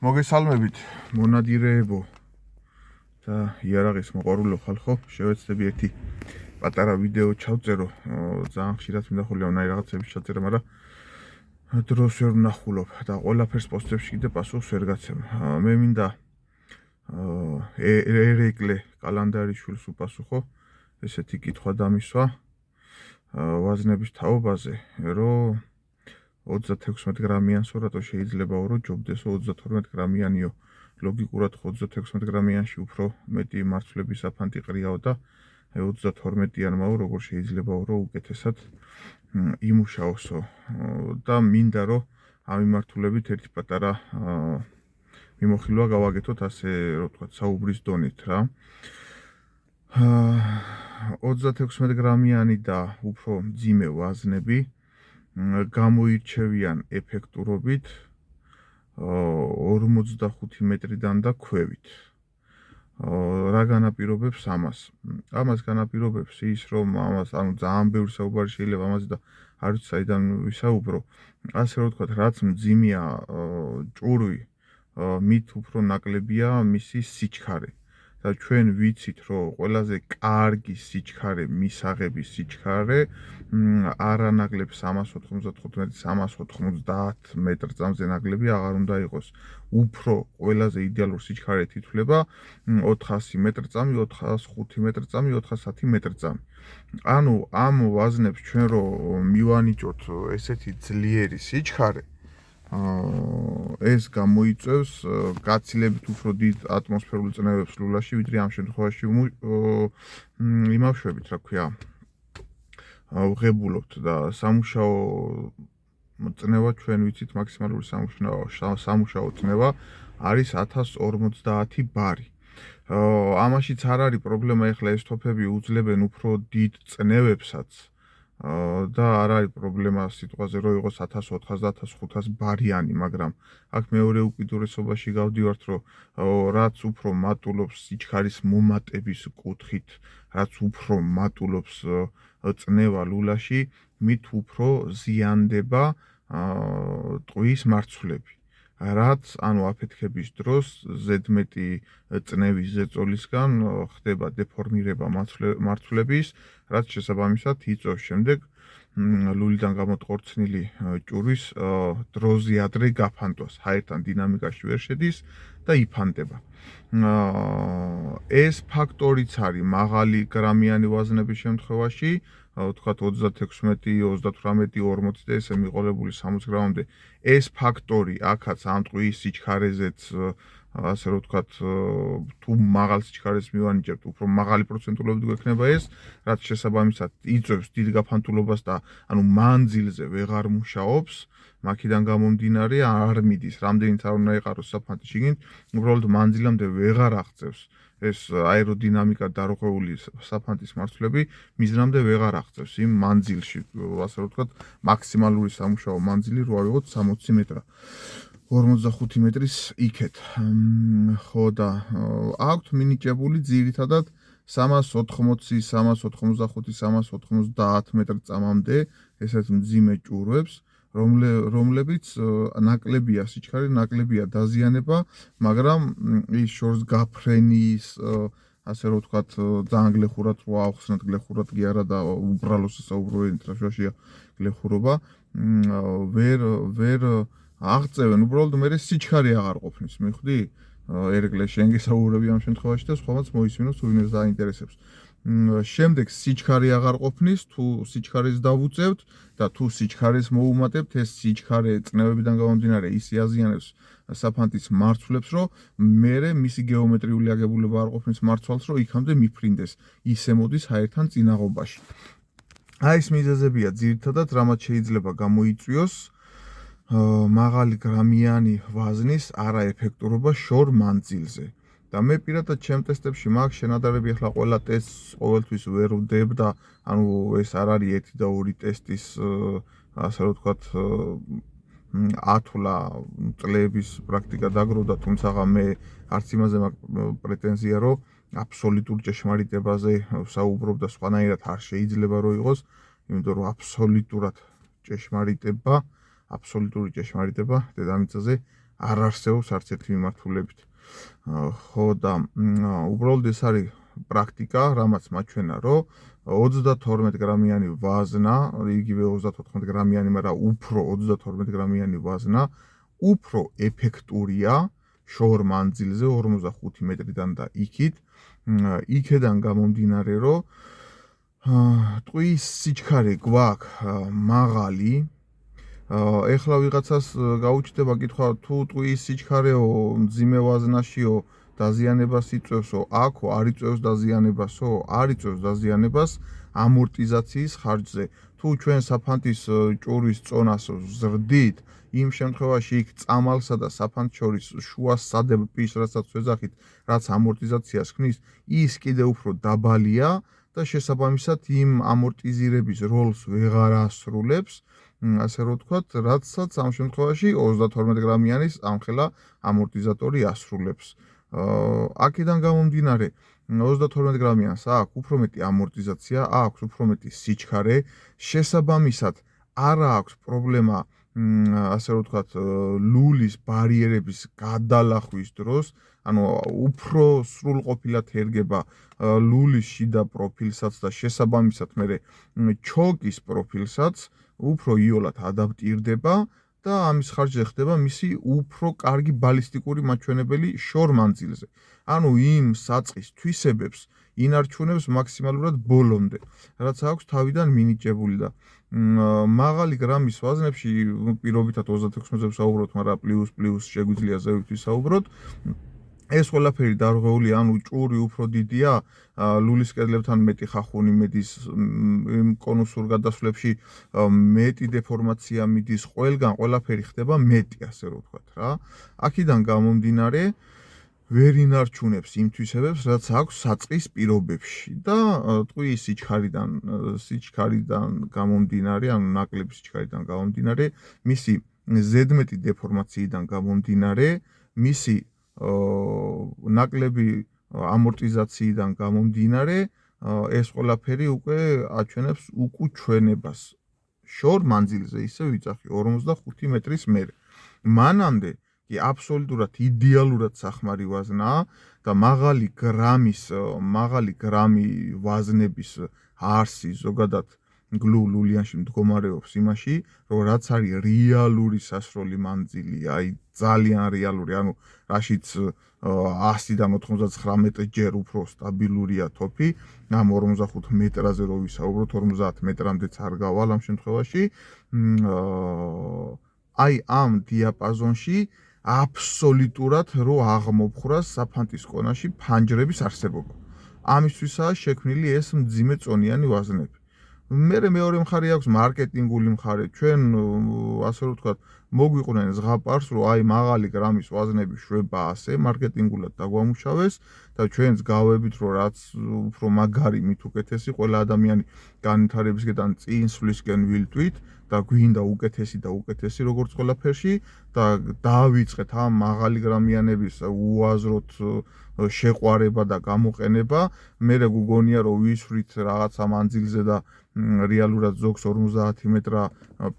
მოგესალმებით, მონადირეებო და იარაღის მოყვარულო ხალხო, შევეცდები ერთი პატარა ვიდეო ჩავწერო, ძალიან ხშირად მინდა ხული რაღაცების ჩაწერა, მაგრამ დროს ვერ ვნახულობ და ყველაფერს პოსტებში კიდე პასუხს ვერ გაცემ. მე მინდა ერეკლე კალანდარიშვილს უპასუხო ესეთი კითხვა დამისვა ვაზნების თაობაზე, რომ 36 გრამიანსო რატო შეიძლება რომ ჯობდესო 32 გრამიანიო ლოგიკურად 36 გრამიანში უფრო მეტი მარცვლების საფანტი ყრიაო და 32-იანმაო როგორ შეიძლება რომ უკეთესად იმუშაოსო და მინდა რომ ამ მიმართულებით ერთი პატარა მიმოხილვა გავაკეთოთ ასე რომ ვთქვათ საუბრის დონით რა 36 გრამიანი და უფრო მძიმე ვაზნები გამოირჩევიან ეფექტურობით 45 მეტრიდან და ქვევით. რა განაპირობებს ამას? ამას განაპირობებს ის, რომ ამას ძალიან ბევრი საუბარი შეიძლება ამაზე და არ ვიცი საიდან ვისაუბრო. ასე რომ ვთქვათ, რაც მძიმეა ჭურვი, მით უფრო ნაკლებია მისი სიჩქარე. და ჩვენ ვიცით, რომ ყველაზე კარგი სიჩქარე, მისაღების სიჩქარე არანაკლებ 395-390 მეტრ-წამზე ნაკლები აღარ უნდა იყოს. უფრო ყველაზე იდეალური სიჩქარე ითვლება 400 მეტრ-წამი, 405 მეტრ-წამი, 410 მეტრ-წამი. ანუ ამ ვაზნებს ჩვენ რომ მივანიჭოთ ესეთი ძლიერი სიჩქარე, ეს გამოიწვევს გაცილებით უფრო დიდ ატმოსფერულ წნევებს ლულაში, ვიდრე ამ შემთხვევაში იმავშვებით, რა ქვია, ვღებულობთ და სამუშაო წნევა ჩვენ ვიცით მაქსიმალური სამუშაო წნევა არის 1050 ბარი. ამაშიც არ არის პრობლემა, ეხლა ეს თოფები უძლებენ უფრო დიდ წნევებსაც და არ არის პრობლემა სიტყვაზე რომ იყოს 1400 და 1500 ბარიანი, მაგრამ აქ მეორე უკიდურესობაში გავდივართ, რომ რაც უფრო მატულობს სიჩქარის მომატების კუთხით, რაც უფრო მატულობს წნევა ლულაში, მით უფრო ზიანდება ტყვის მარცვლები. რაც ანუ აფეთქების დროს ზედმეტი წნევის ზეწოლისგან ხდება დეფორმირება მარცვლების, რაც შესაბამისად იწვევს შემდეგ ლულიდან გამოტყორცნილი ჭურვის დროზე ადრე გაფანტვას, ჰაერთან დინამიკაში ვერ შედის და იფანტება. ეს ფაქტორიც არის მაღალი გრამიანი ვაზნების შემთხვევაში, ვთქვათ 36, 38, 40 და ესე მიყოლებული 60 გრამამდე. ეს ფაქტორი აქაც ამ ტყვის სიჩქარეზეც ასე რომ ვთქვათ, თუ მაღალ სიჩქარეს მივანიჭებთ, უფრო მაღალი პროცენტულობით გვექნება ეს, რაც შესაბამისად იწვევს დიდ გაფანტულობას და ანუ მანძილზე ვეღარ მუშაობს, მაქედან გამომდინარე არ მიდის, რამდენიც არ უნდა ეყაროს საფანტი შიგნით, უბრალოდ მანძილამდე ვეღარ აღწევს ეს აეროდინამიკა დარღვეული საფანტის მარცვლები მიზნამდე ვეღარ აღწევს იმ მანძილში, ასე რომ ვთქვათ, მაქსიმალური სამუშაო მანძილი რო ავიღოთ 60 მეტრა. 45 მეტრის იქეთ. ხო და აქვთ მინიჭებული ძირითადად 380, 385, 390 მეტრ-წამამდე ესეთ მძიმე ჭურვებს, რომლებიც ნაკლებია სიჩქარე, ნაკლებია დაზიანება, მაგრამ ის შორს გაფრენის, ასე რომ ვთქვათ, ძალიან გლეხურად რო ავხსნათ, გლეხურად კი არა და უბრალოდ საუბრობთ რა შუაშია გლეხურობა, ვერ აღწევენ, უბრალოდ მე სიჩქარე აღარ ყოფნის, მიხვდი? ერეკლე შენ გესაუბრები ამ შემთხვევაში და სხვამაც მოისმინოს თუ ვინმეს დაინტერესებს. შემდეგ სიჩქარე აღარ ყოფნის, თუ სიჩქარეს დავუწევთ და თუ სიჩქარეს მოუმატებთ, ეს სიჩქარე წნევებიდან გამომდინარე ისე აზიანებს საფანტის მარცვლებს, რომ მერე მისი გეომეტრიული აგებულება არ ყოფნის მარცვალს, რომ იქამდე მიფრინდეს, ისე მოდის ჰაერთან წინაღობაში. აი ეს მიზეზებია ძირითადად, რამაც შეიძლება გამოიწვიოს მაღალი გრამიანი ვაზნის არაეფექტურობა შორ მანძილზე. და მე პირადად ჩემ ტესტებში მაქვს შენადარები, ახლა ყველა ტესტს ყოველთვის ვერ ვდებ და ანუ ეს არ არის ერთი და ორი ტესტის ასე რომ ვთქვათ ათვლა წლების პრაქტიკა დაგროვდა, თუმცა მე არც იმაზე მაქვს პრეტენზია, რომ აბსოლუტურ ჭეშმარიტებაზე ვსაუბრობ და სხვანაირად არ შეიძლება რომ იყოს, იმიტომ რომ აბსოლუტურად ჭეშმარიტება აბსოლუტური ჭეშმარიტება დედამიწაზე არ არსებობს არც ერთი მიმართულებით. ხო და უბრალოდ ეს არის პრაქტიკა, რამაც მაჩვენა, რომ 32 გრამიანი ვაზნა, იგივე 34 გრამიანი, მაგრამ უფრო 32 გრამიანი ვაზნა უფრო ეფექტურია შორ მანძილზე 45 მეტრიდან და იქით. იქედან გამომდინარე, რომ ტყუის სიჩქარე გვაქვს მაღალი. ეხლა ვიღაცას გაუჩნდება კითხვა, თუ ტყუის სიჩქარეო მძიმე ვაზნაშიო დაზიანებას იწვევსო, აქო არ იწვევს დაზიანებასო, არ იწვევს დაზიანებას ამორტიზაციის ხარჯზე. თუ ჩვენ საფანტის ჭურვის წონას ვზრდით, იმ შემთხვევაში იქ წამალსა და საფანტს შორის შუა სადებპის, რასაც ვეძახით, რაც ამორტიზაციას ქმნის, ის კიდევ უფრო დაბალია და შესაბამისად იმ ამორტიზირების როლს ვეღარ ასრულებს, ასე რომ ვთქვათ, რაცაც ამ შემთხვევაში 32 გრამიანის ამხელა ამორტიზატორი ასრულებს. აქედან გამომდინარე, 32 გრამიანს აქვს უფრო მეტი ამორტიზაცია, აქვს უფრო მეტი სიჩქარე, შესაბამისად არ აქვს პრობლემა, ასე რომ ვთქვათ, ლულის ბარიერების გადალახვის დროს, ანუ უფრო სრულყოფილად ერგება ლულის შიდა პროფილსაც და შესაბამისად მერე ჩოკის პროფილსაც უფრო იოლად ადაპტირდება და ამის ხარჯზე ხდება მისი უფრო კარგი ბალისტიკური მაჩვენებელი შორ მანძილზე. ანუ იმ საწყის თვისებებს ინარჩუნებს მაქსიმალურად ბოლომდე, რაც აქვს თავიდან მინიჭებული და მაღალი გრამის ვაზნებში პირობითად 36-ზე ვსაუბრობთ, მაგრამ პლუს შეგვიძლია ზევით ვისაუბროთ. ეს ყველაფერი დარღვეულია, ანუ ჭური უფრო დიდია, ლულის კედლებთან მეტი ხახუნი მიდის, კონუსურ გადასვლებში მეტი დეფორმაცია მიდის, ყველგან ყველაფერი ხდება მეტი, ასე რომ ვთქვათ რა. აქედან გამომდინარე, ვერ ინარჩუნებს იმ თვისებებს, რაც აქვს საწყის პირობებში და ტყუის სიჩქარიდან გამომდინარე, ანუ ნაკლები სიჩქარიდან გამომდინარე, მისი ზედმეტი დეფორმაციიდან გამომდინარე, მისი ნაკლები ამორტიზაციიდან გამომდინარე, ეს ყველაფერი უკვე აჩვენებს უკუჩვენებას შორ მანძილზე, ისე ვიძახი 45 მეტრის მერე. მანამდე კი აბსოლუტურად იდეალურად სახმარი ვაზნაა და მაღალი გრამი ვაზნების არსი ზოგადად ლულიანში მდგომარეობს იმაში, რომ რაც არის რეალური სასროლი მანძილი, აი ძალიან რეალური, ანუ რაშიც 100-დან 99 მეტრჯერ უფრო სტაბილურია თოფი, ამ 45 მეტრაზე რო ვისაუბროთ, 50 მეტრამდეც არ გავალ ამ შემთხვევაში. აი ამ დიაპაზონში აბსოლუტურად რო აღმოფხრას საფანტის კონაში ფანჯრების არსებობა. ამისთვისაა შექმნილი ეს მძიმე წონიანი ვაზნები. მეორე მხარე აქვს მარკეტინგული მხარე. ჩვენ, ასე რომ ვთქვათ, მოგვიყვნენ ზღაპარს, რომ აი მაღალი გრამის ვაზნები შვება ასე, მარკეტინგულად დაგვამუშავეს და ჩვენც გავებით, რომ რაც უფრო მაგარი, მით უკეთესი, ყველა ადამიანი განვითარებისკენ წინსვლისკენ ვილტვით და გვინდა უკეთესი და უკეთესი როგორც ყველაფერში და დავიწყეთ ამ მაღალი გრამიანების უაზროდ შეყვარება და გამოყენება. მერე გუგონია, რომ ვისვრით რაღაცა მანძილზე და რეალურად ზოგს 50 მეტრა,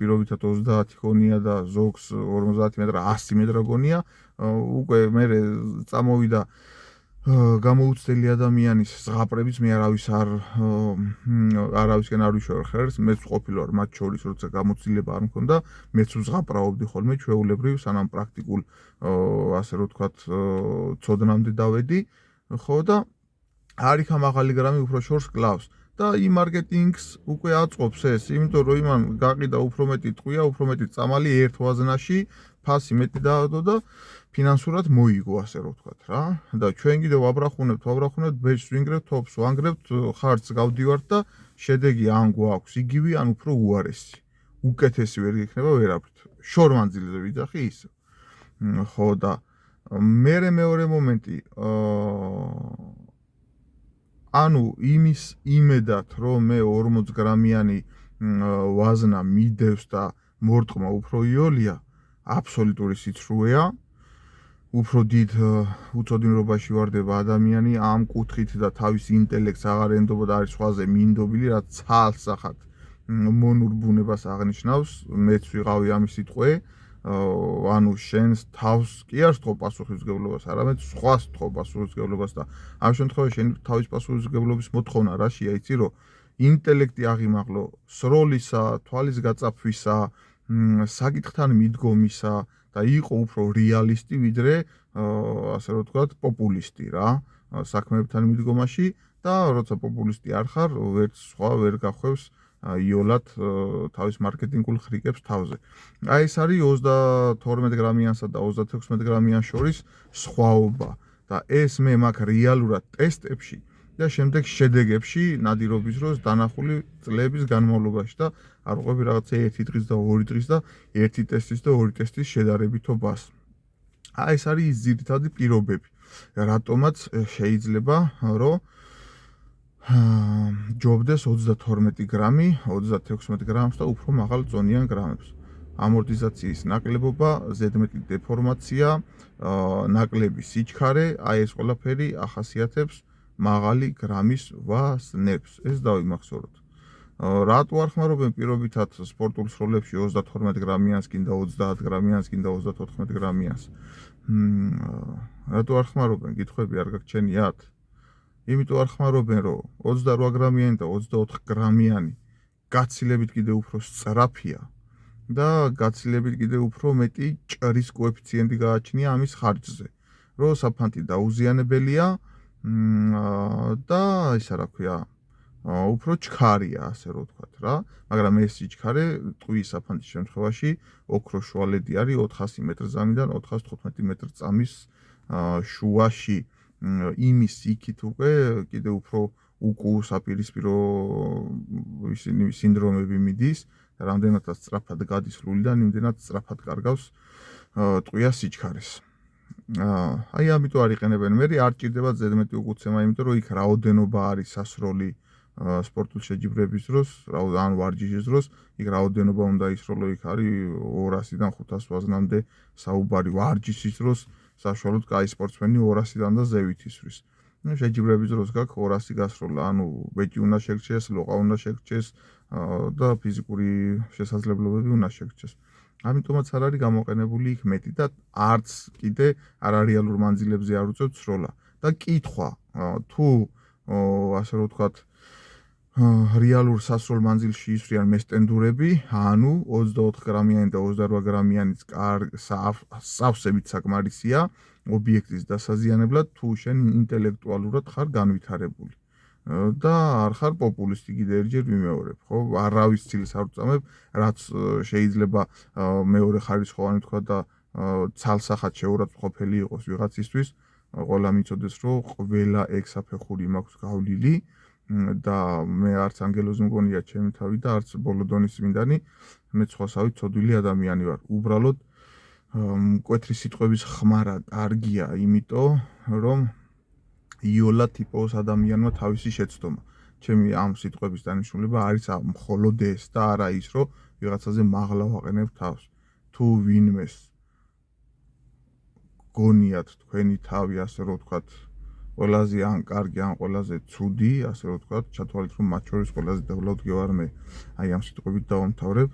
პირობითად 30 გონია და ზოგს 50 მეტრა 100 მეტრა გონია, უკვე მერე წამოვიდა გამოუცდელი ადამიანის ზღაპრების, მე არავისკენ არ ვიშორ ხერს, მეც ვყოფილი ვარ მათ შორის, როცა გამოცდილება არ მქონდა, მეც ვზღაპრაობდი ხოლმე ჩვეულებრივ, სანამ პრაქტიკულ, ასე რომ ვთქვათ, ცოდნამდე დავედი, ხო და არიქა მაღალი გრამი უფრო შორს კლავს. და იმ მარკეტინგს უკვე აწყობს ეს, იმიტომ რომ იმან გაყიდა უფრო მეტი ტყვია, უფრო მეტი წამალი ერთ ვაზნაში, ფასი მეტი დაადო და ფინანსურად მოიგო, ასე რომ ვთქვათ რა. და ჩვენ კიდევ ვაბრახუნებთ, ბეჭდს ვინგრებთ, თოფს ვანგრებთ, ხარჯს გავდივართ და შედეგი ან გვაქვს იგივე, ან უფრო უარესი. უკეთესი ვერ იქნება ვერაფრით. შორ მანძილზე ვიძახი ისე. ხო და მეორე მომენტი, ანუ იმის იმედად, რომ მე 40 გრამიანი ვაზნა მიდევს და მორტყმა უფრო იოლია, აბსოლუტური სიცრუეა. უფრო დიდ უწოდინრობაში ვარდება ადამიანი ამ კუთხით და თავის ინტელექტს აღარ ენდობა და არის სხვაზე მინდობილი, რაც ცალსახად მონურ ბუნებას აღნიშნავს. მეც ვიყავი ამის სიტყვე, ანუ შენს თავს კი არ სთხოვ პასუხისმგებლობას, არამედ სხვას სთხოვ პასუხისმგებლობას და ამ შემთხვევაში შენი თავის პასუხისმგებლობის მოთხოვნა რაშია, იცი რომ ინტელექტი აღიმაღლო, სროლისა, თვალის გაწაფვისა, საკითხთან მიდგომისა და იყო უფრო რეალისტი ვიდრე ასე რომ ვთქვათ პოპულისტი რა საქმეებთან მიდგომაში და როცა პოპულისტი არ ხარ, ვერც სხვა ვერ გახვევს იოლად თავის მარკეტინგულ ხრიკებს თავზე. აი ეს არის 32 გრამიანსა და 36 გრამიან შორის სხვაობა და ეს მე მაგ რეალურად ტესტებში და შემდეგ შედეგებში ნადირობის დროს დანახული წლების განმავლობაში და არ ვყვები რაღაცა 1 დღის და 2 დღის და 1 ტესტის და 2 ტესტის შედარებითობას. აი ეს არის ძირითადი პირობები. რატომაც შეიძლება რომ ჯობდეს 32 გრამი 36 გრამს და უფრო მაღალ წონიან გრამებს. ამორტიზაციის ნაკლებობა, ზედმეტი დეფორმაცია, ნაკლები სიჩქარე, აი ეს ყველაფერი ახასიათებს მაღალი გრამის ვაზნებს. ეს დავიმახსოვროთ. რატო არ ხმარობენ პირობითად სპორტულ სროლებში 32 გრამიანს, კიდე 30 გრამიანს, კიდე 34 გრამიანს? რატო არ ხმარობენ? გითხვები არ გაგჩენიათ? იმიტომ არ ხმარობენ, რომ 28 გრამიანი და 24 გრამიანი გაცილებით კიდე უფრო სწრაფია და გაცილებით კიდე უფრო მეტი ჭრის კოეფიციენტი გააჩნია ამის ხარჯზე, რომ საფანტი დაუზიანებელია და ისა რა ქვია, უფრო ჩქარია, ასე რომ ვთქვათ რა, მაგრამ ეს სიჩქარე ტყუის საფანტის შემთხვევაში ოქროს შუალედი არის 400 მეტრზამიდან 415 მეტრწამის შუაში. იმის იქით უკვე კიდე უფრო უკუ საპირისპირო ისინი სინდრომები მიდის, რამდენადაც სწრაფად გადის ლულიდან, იმდენად სწრაფად კარგავს ტყვიას სიჩქარეს. აი ამიტომ არ იყენებენ. მე არ ჭირდება ზედმეტი უკუცემა, იმიტომ რომ იქ რაოდენობა არის სასროლი სპორტულ შეჯიბრების დროს, ან ვარჯიშის დროს, იქ რაოდენობა უნდა ისროლო, იქ არის 200-დან 500 ვაზნამდე საუბარი ვარჯიშის დროს. საშუალოდ კაი სპორტსმენი 200-დან და ზევით ისვრის. შეჯიბრების დროს გაქვს 200 გასროლა, ანუ ბეჭი უნდა შეგრჩეს, ლოყა უნდა შეგრჩეს და ფიზიკური შესაძლებლობები უნდა შეგრჩეს. ამიტომაც არ არის გამოყენებული იქ მეტი და არც კიდე არარეალურ მანძილებზე არ უწევთ სროლა. და კითხვა, თუ ასე რომ ვთქვათ, რეალურ სასროლ მანძილში ისვრიან მესტენდურები, ანუ 24 გრამიანი და 28 გრამიანი სავსებით საკმარისია ობიექტის დასაზიანებლად, თუ შენ ინტელექტუალურად ხარ განვითარებული. და არ ხარ პოპულისტი, კიდე ერთჯერ ვიმეორებ, ხო? არავის ცილს არ ვწამებ, რაც შეიძლება მეორე ხარისხოვანი თქვა და ცალსახად შეურაცხმყოფელი იყოს ვიღაცისთვის, ყველა მიცოდეს, რომ ყველა ექსაფეხური მაქვს გავლილი. და მე არც ანგელოზი მგონია ჩემი თავი და არც ბოლო დონის წმინდანი, მე სხვასავით ცოდვილი ადამიანი ვარ. უბრალოდ მკვეთრი სიტყვების ხმარა კარგია, იმიტომ რომ იოლა ტიპოს ადამიანმა თავისი შეცდომა. ჩემი ამ სიტყვების დანიშნულება არის მხოლოდ ეს და არა ის, რომ ვიღაცაზე მაღლა ვაყენებ თავს. თუ ვინმეს გონიათ თქვენი თავი, ასე რომ ვთქვათ, ყველაზე ან კარგი, ან ყველაზე ცუდი, ასე რომ ვთქვათ, ჩათვალეთ, რომ მათ შორის ყველაზე დაბლავდი ვარ მე. აი ამ სიტყვებით დავამთავრებ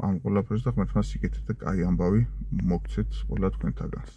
ამ ყველაფერს და ღმერთმა სიკეთე და კაი ამბავი მოგცეთ ყველა თქვენთაგანს.